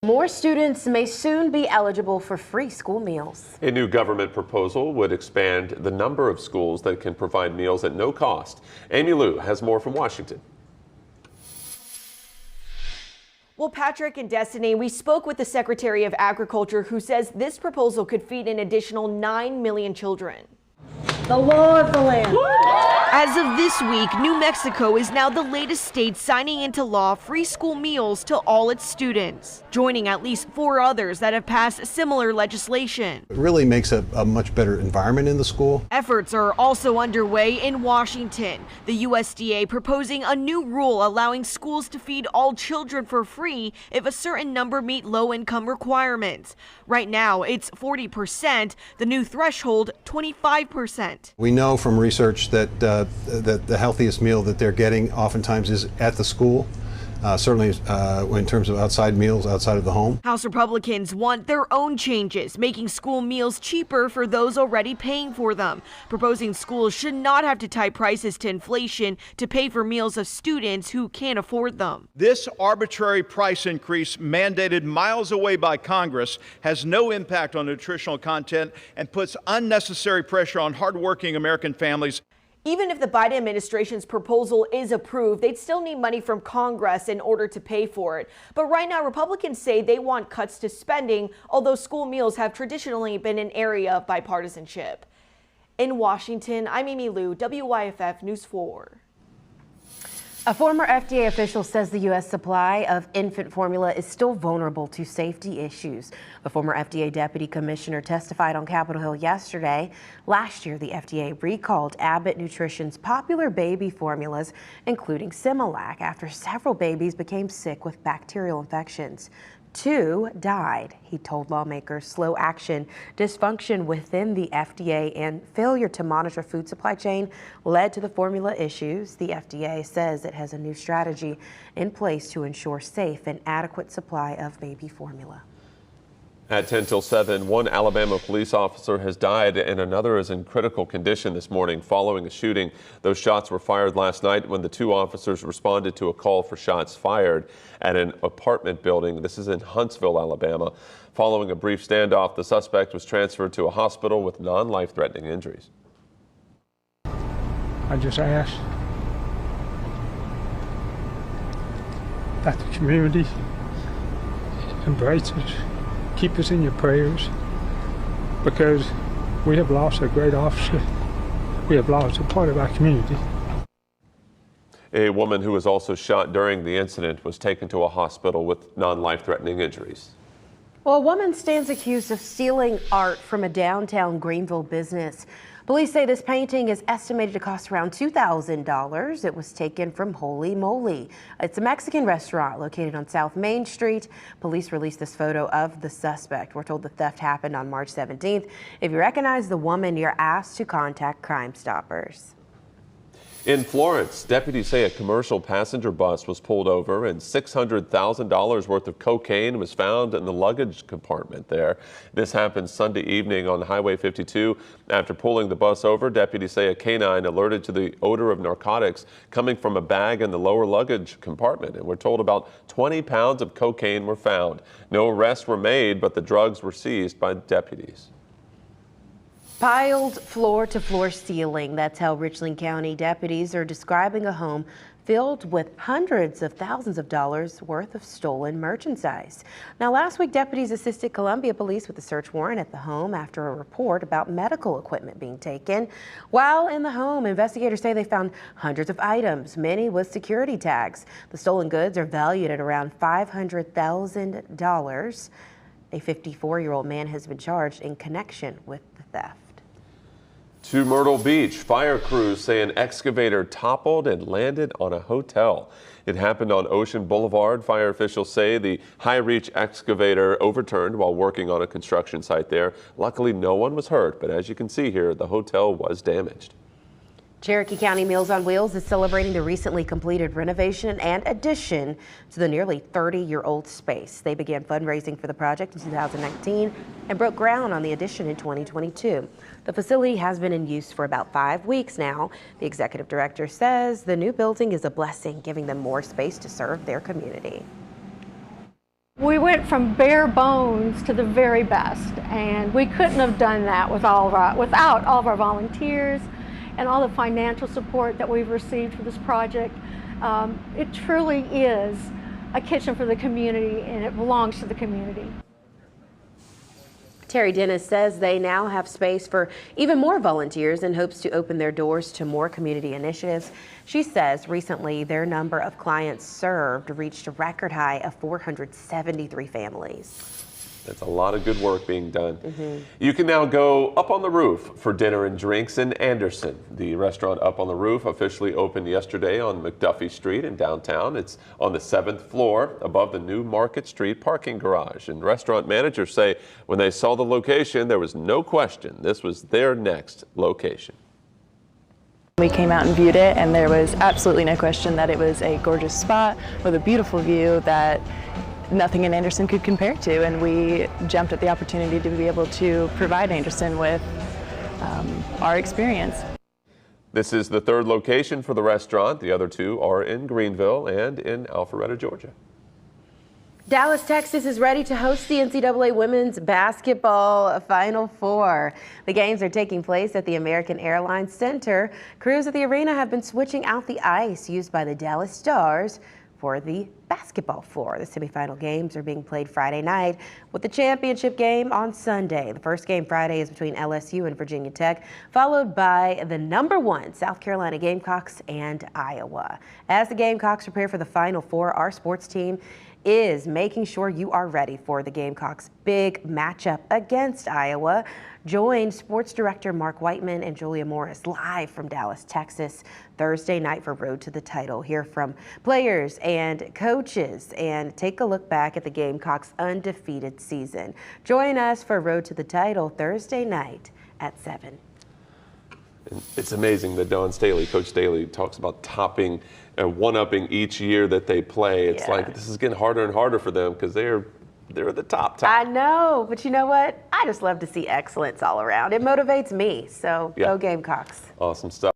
More students may soon be eligible for free school meals. A new government proposal would expand the number of schools that can provide meals at no cost. Amy Lou has more from Washington. Well, Patrick and Destiny, we spoke with the Secretary of Agriculture, who says this proposal could feed an additional 9 million children. The law of the land. As of this week, New Mexico is now the latest state signing into law free school meals to all its students, joining at least 4 others that have passed similar legislation. It really makes a much better environment in the school. Efforts are also underway in Washington. The USDA proposing a new rule allowing schools to feed all children for free if a certain number meet low-income requirements. Right now, it's 40%. The new threshold, 25%. We know from research that the healthiest meal that they're getting oftentimes is at the school, certainly in terms of outside meals outside of the home. House Republicans want their own changes, making school meals cheaper for those already paying for them, proposing schools should not have to tie prices to inflation to pay for meals of students who can't afford them. This arbitrary price increase mandated miles away by Congress has no impact on nutritional content and puts unnecessary pressure on hardworking American families. Even if the Biden administration's proposal is approved, they'd still need money from Congress in order to pay for it. But right now, Republicans say they want cuts to spending, although school meals have traditionally been an area of bipartisanship. In Washington, I'm Amy Lou, WYFF News 4. A former FDA official says the U.S. supply of infant formula is still vulnerable to safety issues. The former FDA deputy commissioner testified on Capitol Hill yesterday. Last year, the FDA recalled Abbott Nutrition's popular baby formulas, including Similac, after several babies became sick with bacterial infections. 2 died. He told lawmakers slow action, dysfunction within the FDA, and failure to monitor food supply chain led to the formula issues. The FDA says it has a new strategy in place to ensure safe and adequate supply of baby formula. At 10 till 7, one Alabama police officer has died and another is in critical condition this morning following a shooting. Those shots were fired last night when the 2 officers responded to a call for shots fired at an apartment building. This is in Huntsville, Alabama. Following a brief standoff, the suspect was transferred to a hospital with non-life-threatening injuries. I just ask that the community embrace us. Keep us in your prayers, because we have lost a great officer. We have lost a part of our community. A woman who was also shot during the incident was taken to a hospital with non-life-threatening injuries. Well, a woman stands accused of stealing art from a downtown Greenville business. Police say this painting is estimated to cost around $2,000. It was taken from Holy Moly. It's a Mexican restaurant located on South Main Street. Police released this photo of the suspect. We're told the theft happened on March 17th. If you recognize the woman, you're asked to contact Crime Stoppers. In Florence, deputies say a commercial passenger bus was pulled over and $600,000 worth of cocaine was found in the luggage compartment there. This happened Sunday evening on Highway 52. After pulling the bus over, deputies say a canine alerted to the odor of narcotics coming from a bag in the lower luggage compartment. And we're told about 20 pounds of cocaine were found. No arrests were made, but the drugs were seized by deputies. Piled floor-to-floor ceiling. That's how Richland County deputies are describing a home filled with hundreds of thousands of dollars worth of stolen merchandise. Now, last week, deputies assisted Columbia Police with a search warrant at the home after a report about medical equipment being taken. While in the home, investigators say they found hundreds of items, many with security tags. The stolen goods are valued at around $500,000. A 54-year-old man has been charged in connection with the theft. To Myrtle Beach, fire crews say an excavator toppled and landed on a hotel. It happened on Ocean Boulevard. Fire officials say the high-reach excavator overturned while working on a construction site there. Luckily, no one was hurt, but as you can see here, the hotel was damaged. Cherokee County Meals on Wheels is celebrating the recently completed renovation and addition to the nearly 30-year-old space. They began fundraising for the project in 2019 and broke ground on the addition in 2022. The facility has been in use for about 5 weeks now. The executive director says the new building is a blessing, giving them more space to serve their community. We went from bare bones to the very best, and we couldn't have done that without all of our volunteers and all the financial support that we've received for this project. It truly is a kitchen for the community, and it belongs to the community. Terry Dennis says they now have space for even more volunteers and hopes to open their doors to more community initiatives. She says recently their number of clients served reached a record high of 473 families. That's a lot of good work being done. You can now go up on the roof for dinner and drinks in Anderson. The restaurant Up on the Roof officially opened yesterday on McDuffie Street in downtown. It's on the 7th floor above the new Market Street parking garage. And restaurant managers say when they saw the location, there was no question this was their next location. We came out and viewed it, and there was absolutely no question that it was a gorgeous spot with a beautiful view that nothing in Anderson could compare to, and we jumped at the opportunity to be able to provide Anderson with our experience. This is the third location for the restaurant. The other two are in Greenville and in Alpharetta, Georgia. Dallas, Texas is ready to host the NCAA Women's Basketball Final Four. The games are taking place at the American Airlines Center. Crews at the arena have been switching out the ice used by the Dallas Stars for the basketball floor. The semifinal games are being played Friday night with the championship game on Sunday. The first game Friday is between LSU and Virginia Tech, followed by the #1 South Carolina Gamecocks and Iowa. As the Gamecocks prepare for the Final Four, our sports team is making sure you are ready for the Gamecocks' big matchup against Iowa. Join Sports Director Mark Whiteman and Julia Morris live from Dallas, Texas, Thursday night for Road to the Title. Hear from players and coaches and take a look back at the Gamecocks' undefeated season. Join us for Road to the Title Thursday night at 7. It's amazing that Dawn Staley, Coach Staley, talks about topping and one-upping each year that they play. It's like this is getting harder and harder for them because they're at the top. I know, but you know what? I just love to see excellence all around. It motivates me, so go Gamecocks. Awesome stuff.